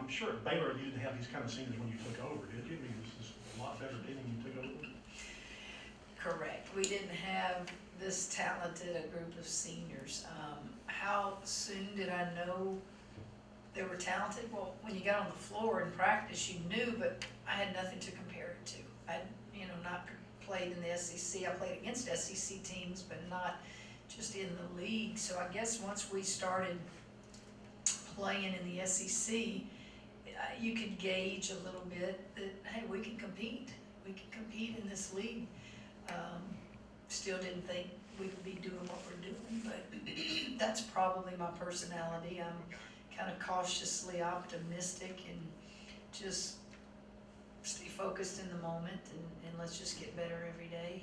I'm sure at Baylor you didn't have these kind of seniors when you took over, did you? I mean, this is a lot better than when you took over. Correct. We didn't have this talented a group of seniors. How soon did I know they were talented? Well, when you got on the floor in practice, you knew, but I had nothing to compare it to. I'd, not played in the SEC. I played against SEC teams, but not just in the league. So I guess once we started playing in the SEC, you could gauge a little bit that, hey, we can compete. We can compete in this league. Still didn't think we could be doing what we're doing, but that's probably my personality. I'm kind of cautiously optimistic and just stay focused in the moment and let's just get better every day.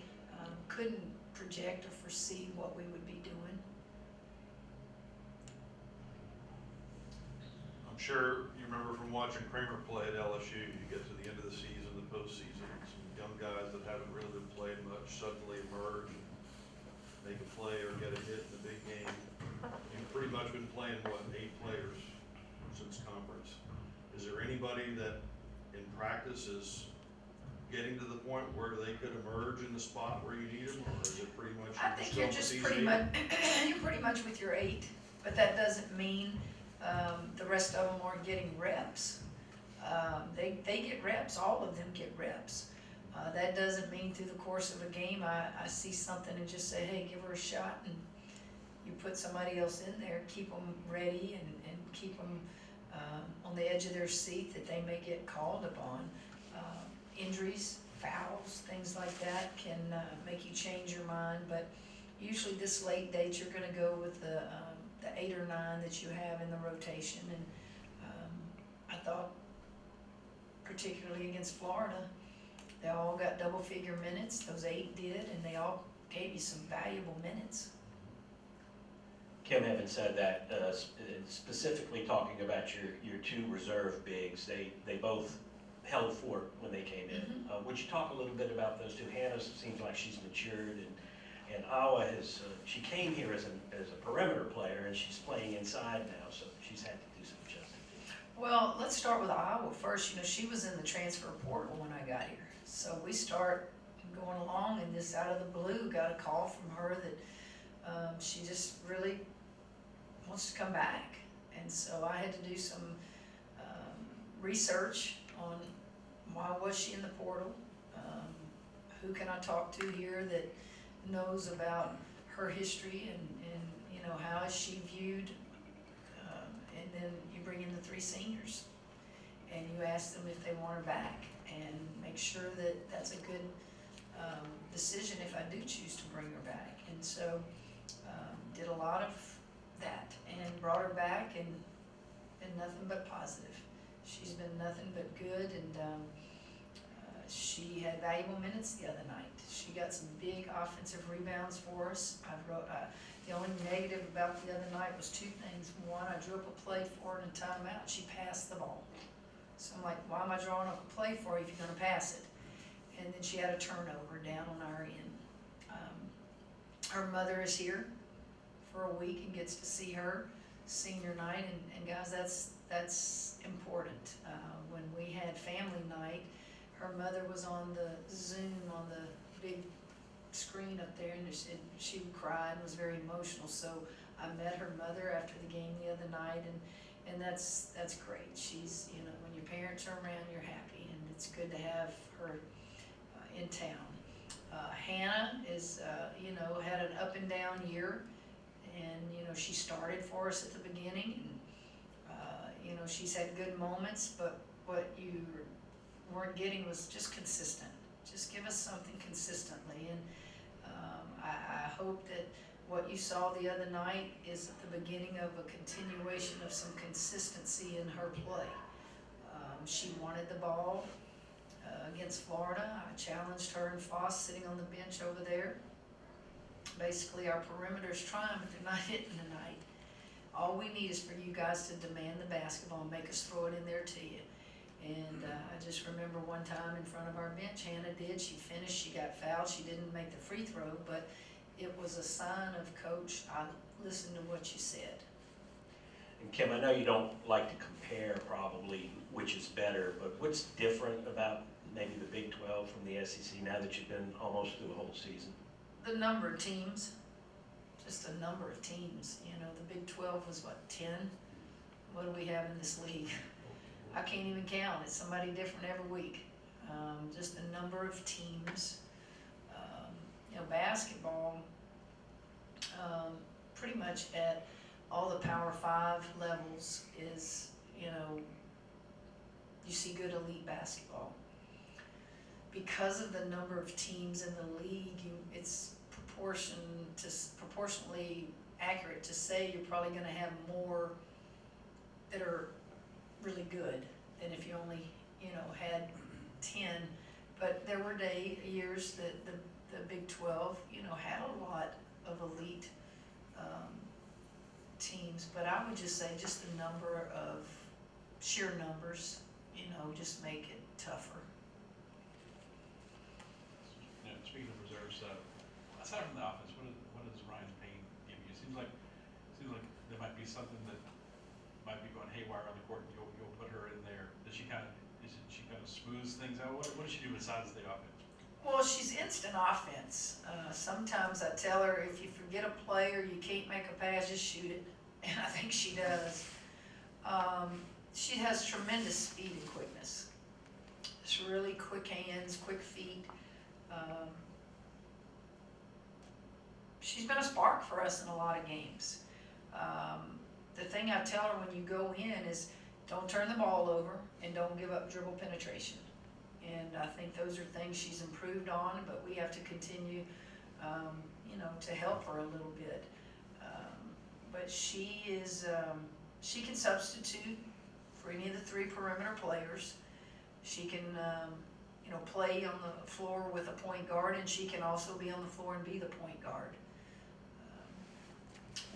Couldn't project or foresee what we would be doing. I'm sure you remember from watching Kramer play at LSU, you get to the end of the season, the postseason, some young guys that haven't really been playing much suddenly emerge and make a play or get a hit in the big game. You've pretty much been playing, 8 players since conference. Is there anybody that in practice is getting to the point where they could emerge in the spot where you need them, or is it pretty much? I think you're just pretty much, you're pretty much with your 8, but that doesn't mean the rest of them aren't getting reps. They get reps, all of them get reps. That doesn't mean through the course of a game I see something and just say, hey, give her a shot, and you put somebody else in there, keep them ready and keep them on the edge of their seat that they may get called upon. Injuries, fouls, things like that can make you change your mind, but usually this late date you're going to go with the 8 or 9 that you have in the rotation. And I thought, particularly against Florida, they all got double-figure minutes. Those 8 did, and they all gave you some valuable minutes. Kim Evans said that specifically talking about your 2 reserve bigs, they both held fort when they came in. Mm-hmm. Would you talk a little bit about those 2? Hannah seems like she's matured, and Awa has she came here as a perimeter player, and she's playing inside now, so she's had to do some adjusting. Well, let's start with Iowa first. She was in the transfer portal when I got here. So we start going along, and this out of the blue got a call from her that she just really wants to come back. And so I had to do some research on why was she in the portal, who can I talk to here that knows about her history and how is she viewed, and then you bring in the 3 seniors and you ask them if they want her back and make sure that that's a good decision if I do choose to bring her back. And so did a lot of that and brought her back and been nothing but positive. She's been nothing but good, and she had valuable minutes the other night. She got some big offensive rebounds for us. The only negative about the other night was 2 things. One, I drew up a play for her in a timeout. She passed the ball. So I'm like, why am I drawing up a play for you if you're going to pass it? And then she had a turnover down on our end. Her mother is here for a week and gets to see her senior night, and guys, that's important. When we had family night, her mother was on the Zoom on the big screen up there, and she would cry and was very emotional. So I met her mother after the game the other night, and that's great. She's, when your parents are around, you're happy, and it's good to have her in town. Hannah is, had an up and down year, and she started for us at the beginning, and she's had good moments, but what you weren't getting was just consistent. Just give us something consistently, and I hope that what you saw the other night is at the beginning of a continuation of some consistency in her play. She wanted the ball against Florida. I challenged her and Foss sitting on the bench over there. Basically, our perimeter's trying, but they're not hitting tonight. All we need is for you guys to demand the basketball and make us throw it in there to you. And I just remember one time in front of our bench, Hannah did. She finished, she got fouled, she didn't make the free throw, but it was a sign of, Coach, I listened to what you said. And Kim, I know you don't like to compare probably which is better, but what's different about maybe the Big 12 from the SEC now that you've been almost through the whole season? The number of teams, just a number of teams, you know, the Big 12 was what, 10? What do we have in this league? I can't even count, it's somebody different every week. Just the number of teams. You know, basketball, pretty much at all the Power 5 levels is, you know, you see good elite basketball. Because of the number of teams in the league, it's proportionally accurate to say you're probably going to have more that are really good than if you only, you know, had 10. But there were years that the Big 12, you know, had a lot of elite teams. But I would just say just the number of sheer numbers, you know, just make it tougher. Yeah, speaking of reserves, aside from the offense, what does Ryan Payne give you? It seems like there might be something that might be going haywire on the court, and you'll put her in there. She kind of smooths things out? What does she do besides the offense? Well, she's instant offense. Sometimes I tell her if you forget a play or you can't make a pass, just shoot it, and I think she does. She has tremendous speed and quickness. It's really quick hands, quick feet. She's been a spark for us in a lot of games. The thing I tell her when you go in is don't turn the ball over and don't give up dribble penetration. And I think those are things she's improved on, but we have to continue, you know, to help her a little bit. But she is, she can substitute for any of the 3 perimeter players. She can, you know, play on the floor with a point guard, and she can also be on the floor and be the point guard.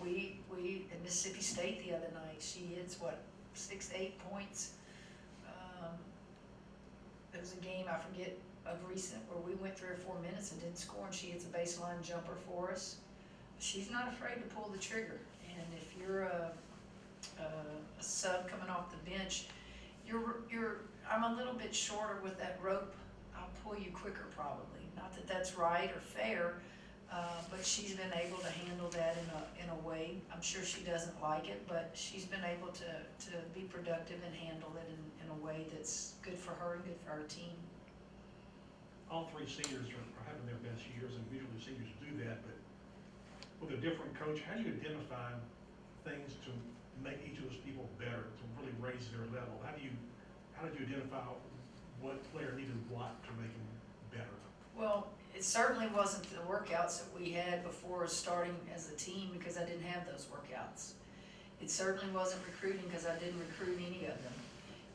We at Mississippi State the other night, she hits what, 6 to 8 points. There was a game, I forget, of recent where we went 3 or 4 minutes and didn't score, and she hits a baseline jumper for us. She's not afraid to pull the trigger, and if you're a sub coming off the bench, I'm a little bit shorter with that rope. I'll pull you quicker probably. Not that that's right or fair, but she's been able to handle that in a way. I'm sure she doesn't like it, but she's been able to be productive and handle it in a way that's good for her and good for our team. All 3 seniors are having their best years, and usually seniors do that, but with a different coach, how do you identify things to make each of those people better, to really raise their level? How did you identify what player needed what to make them better? Well, it certainly wasn't the workouts that we had before starting as a team, because I didn't have those workouts. It certainly wasn't recruiting, because I didn't recruit any of them.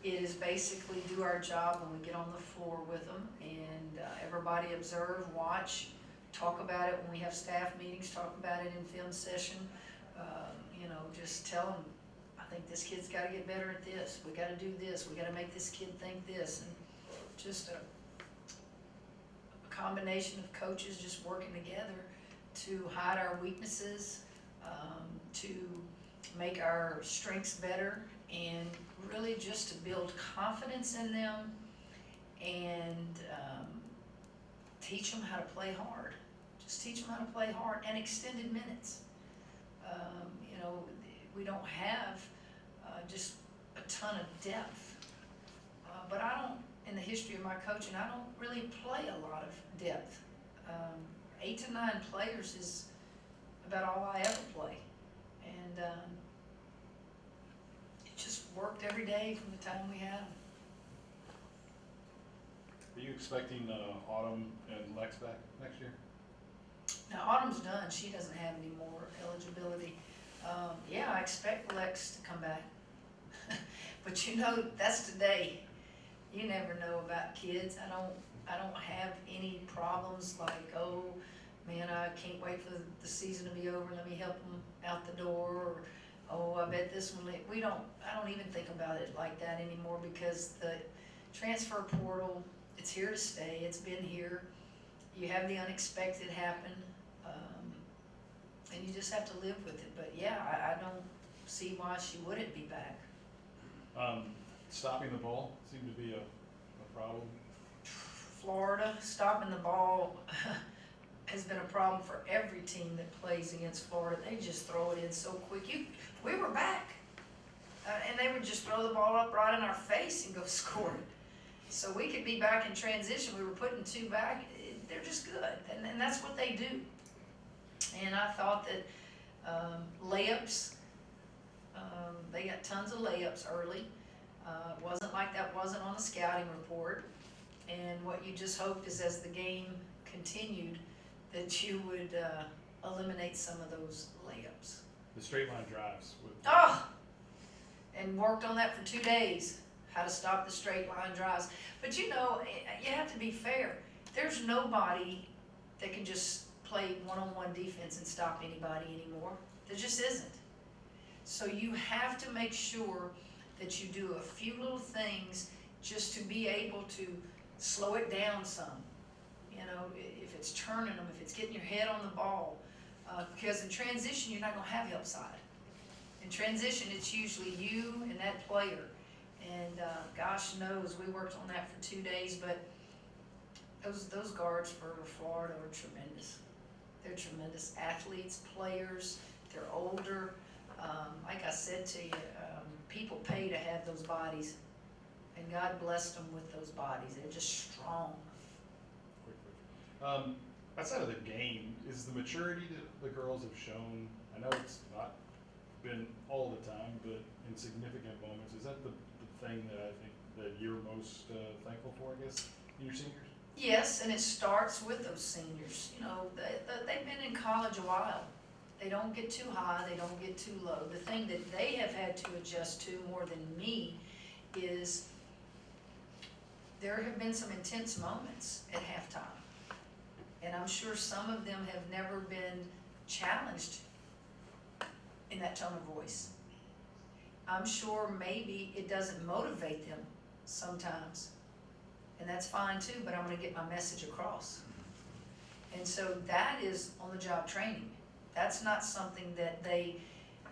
It is basically do our job when we get on the floor with them, and everybody observe, watch, talk about it when we have staff meetings, talk about it in film session. You know, just tell them, I think this kid's got to get better at this. We got to do this. We got to make this kid think this, and just a combination of coaches just working together to hide our weaknesses, to make our strengths better, and really just to build confidence in them and teach them how to play hard. Just teach them how to play hard and extended minutes. You know, we don't have just a ton of depth, but I don't, in the history of my coaching, I don't really play a lot of depth. 8 to 9 players is about all I ever play, and it just worked every day from the time we had them. Are you expecting Autumn and Lex back next year? Now, Autumn's done. She doesn't have any more eligibility. Yeah, I expect Lex to come back. But you know, that's today. You never know about kids. I don't have any problems like, oh, man, I can't wait for the season to be over. Let me help them out the door. Or, oh, I bet this one, I don't even think about it like that anymore, because the transfer portal, it's here to stay. It's been here. You have the unexpected happen, and you just have to live with it. But yeah, I don't see why she wouldn't be back. Stopping the ball seemed to be a problem. Florida, stopping the ball has been a problem for every team that plays against Florida. They just throw it in so quick. We were back, and they would just throw the ball up right in our face and go score it. So we could be back in transition. We were putting two back. They're just good, and that's what they do. And I thought that layups, they got tons of layups early. It wasn't like that wasn't on the scouting report. And what you just hoped is as the game continued that you would eliminate some of those layups. The straight line drives. Oh! And worked on that for 2 days, how to stop the straight line drives. But you know, you have to be fair. There's nobody that can just play one-on-one defense and stop anybody anymore. There just isn't. So you have to make sure that you do a few little things just to be able to slow it down some. You know, if it's turning them, if it's getting your head on the ball. Because in transition, you're not going to have help side. In transition, it's usually you and that player. And gosh knows, we worked on that for 2 days, but those guards for Florida are tremendous. They're tremendous athletes, players, they're older. Like I said to you, people pay to have those bodies. And God blessed them with those bodies. They're just strong. Quick. Outside of the game, is the maturity that the girls have shown, I know it's not been all the time, but in significant moments, is that the thing that I think that you're most thankful for, I guess, in your seniors? Yes, and it starts with those seniors. You know, they've been in college a while. They don't get too high, they don't get too low. The thing that they have had to adjust to more than me is there have been some intense moments at halftime. And I'm sure some of them have never been challenged in that tone of voice. I'm sure maybe it doesn't motivate them sometimes. And that's fine too, but I'm gonna get my message across. And so that is on the job training. That's not something that they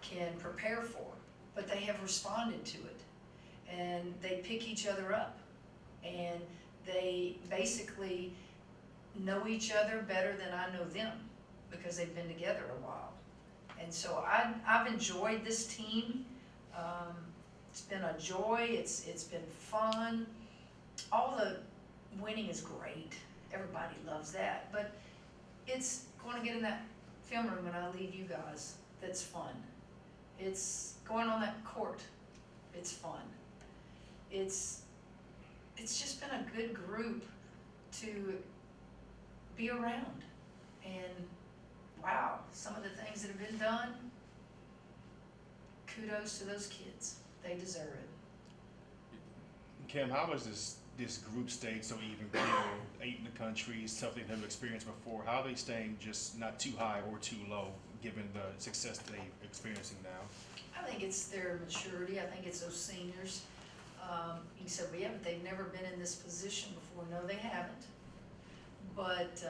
can prepare for, but they have responded to it. And they pick each other up. And they basically know each other better than I know them because they've been together a while. And so I've enjoyed this team. It's been a joy, it's been fun. All the winning is great. Everybody loves that. But it's going to get in that film room when I leave you guys. That's fun. It's going on that court. It's fun. It's just been a good group to be around. And wow, some of the things that have been done, kudos to those kids. They deserve it. Kim, how has this group stayed so even keel? 8 in the country, something they've experienced before. How are they staying just not too high or too low, given the success that they're experiencing now? I think it's their maturity. I think it's those seniors. You said, well, yeah, but they've never been in this position before. No, they haven't. But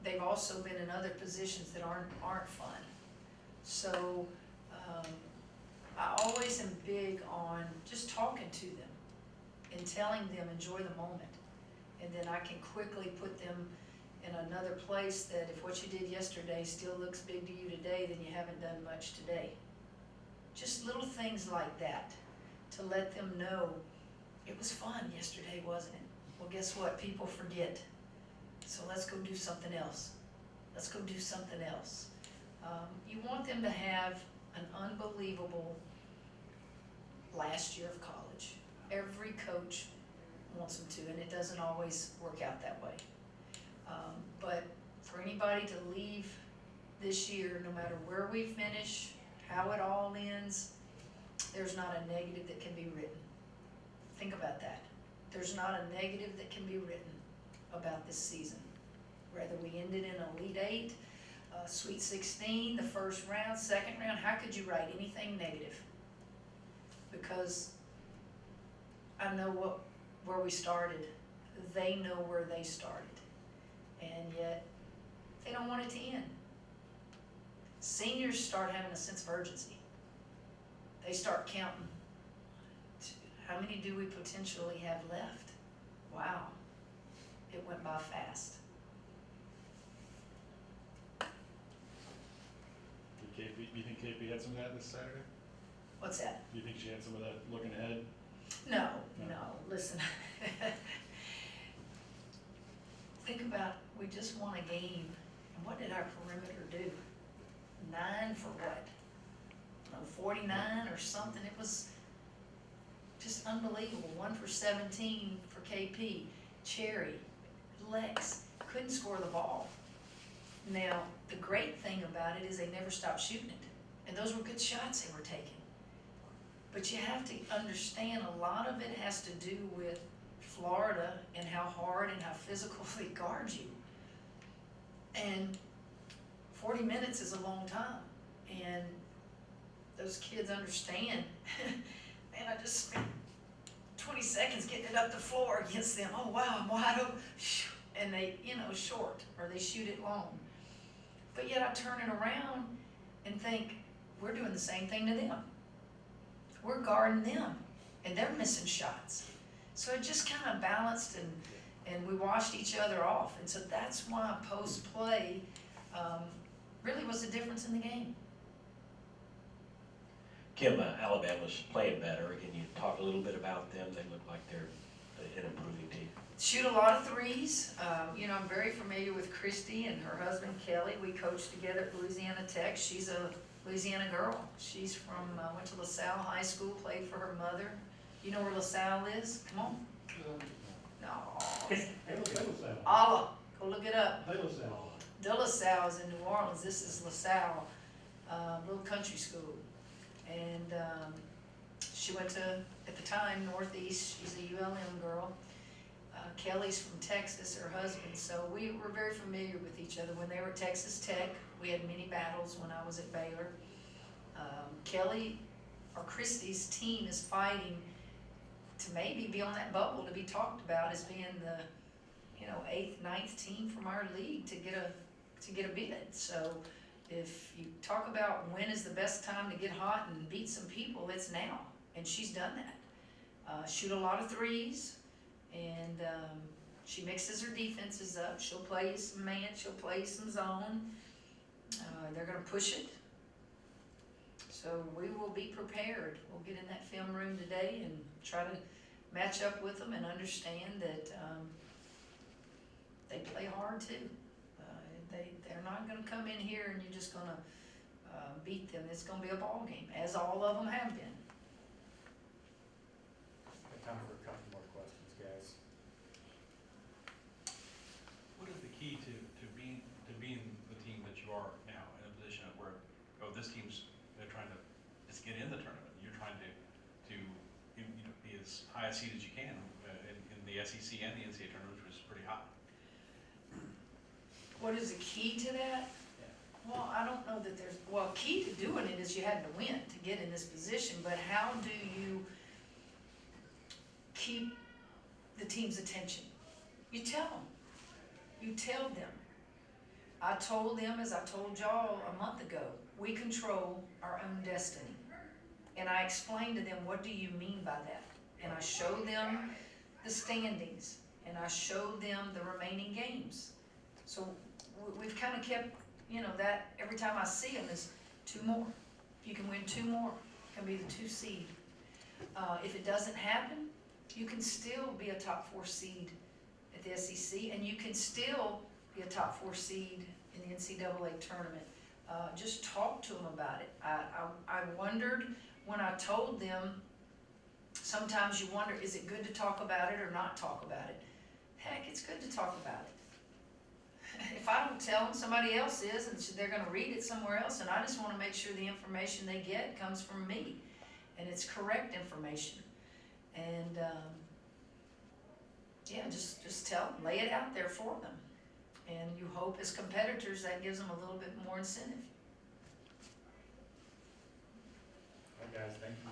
they've also been in other positions that aren't fun. So I always am big on just talking to them and telling them enjoy the moment. And then I can quickly put them in another place that if what you did yesterday still looks big to you today, then you haven't done much today. Just little things like that to let them know it was fun yesterday, wasn't it? Well, guess what? People forget. So let's go do something else. Let's go do something else. You want them to have an unbelievable last year of college. Every coach wants them to, and it doesn't always work out that way. But for anybody to leave this year, no matter where we finish, how it all ends, there's not a negative that can be written. Think about that. There's not a negative that can be written about this season. Whether we ended in Elite 8, Sweet 16, the first round, second round, how could you write anything negative? Because I know where we started. They know where they started. And yet, they don't want it to end. Seniors start having a sense of urgency. they start counting. How many do we potentially have left? Wow, it went by fast. You think KP had some of that this Saturday? What's that? Do you think she had some of that looking ahead? No, No. no, listen. Think about, we just won a game, and what did our perimeter do? 9 for what? No, 49 or something, it was just unbelievable. 1 for 17 for KP. Cherry, Lex, couldn't score the ball. Now, the great thing about it is they never stopped shooting it, and those were good shots they were taking. But you have to understand, a lot of it has to do with Florida and how hard and how physical they guard you. And 40 minutes is a long time, and those kids understand. Man, I just spent 20 seconds getting it up the floor against them. Oh wow, I'm wide open. And they, short, or they shoot it long. But yet I turn it around and think, we're doing the same thing to them. We're guarding them, and they're missing shots. So it just kind of balanced, and we washed each other off. And so that's why post-play really was the difference in the game. Kim, Alabama's playing better. Can you talk a little bit about them? They look like they're an improving team. Shoot a lot of threes. I'm very familiar with Christy and her husband Kelly. We coached together at Louisiana Tech. She's a Louisiana girl. She's from, went to LaSalle High School, played for her mother. You know where LaSalle is? Come on. No. Allah, go look it up. De LaSalle is in New Orleans. This is LaSalle, little country school. And she went to, at the time, Northeast. She's a ULM girl. Kelly's from Texas, her husband, so we were very familiar with each other. When they were at Texas Tech, we had many battles when I was at Baylor. Kelly, or Christy's team, is fighting to maybe be on that bubble, to be talked about as being the 8th, 9th team from our league to get a bid. So if you talk about when is the best time to get hot and beat some people, it's now, and she's done that. Shoot a lot of threes. And she mixes her defenses up. She'll play you some man, she'll play you some zone. They're going to push it. So we will be prepared. We'll get in that film room today and try to match up with them and understand that they play hard too. They're not going to come in here and you're just going to beat them. It's going to be a ball game, as all of them have been. Time for a couple more questions, guys. What is the key to being the team that you are now, in a position of where, this team's, they're trying to just get in the tournament. You're trying to be as high a seed as you can in the SEC and the NCAA tournament, which is pretty high. What is the key to that? Well, I don't know that key to doing it is you had to win to get in this position, but how do you keep the team's attention? You tell them. You tell them. I told them, as I told y'all a month ago, we control our own destiny. And I explained to them, what do you mean by that? And I showed them the standings, and I showed them the remaining games. So we've kind of kept, that every time I see them is 2 more. If you can win 2 more, it can be the 2 seed. If it doesn't happen, you can still be a top 4 seed at the SEC, and you can still be a top 4 seed in the NCAA tournament. Just talk to them about it. I wondered when I told them, sometimes you wonder, is it good to talk about it or not talk about it? Heck, it's good to talk about it. If I don't tell them, somebody else is, and they're going to read it somewhere else, and I just want to make sure the information they get comes from me, and it's correct information. And just tell them, lay it out there for them. And you hope as competitors that gives them a little bit more incentive. All right, guys, thank you.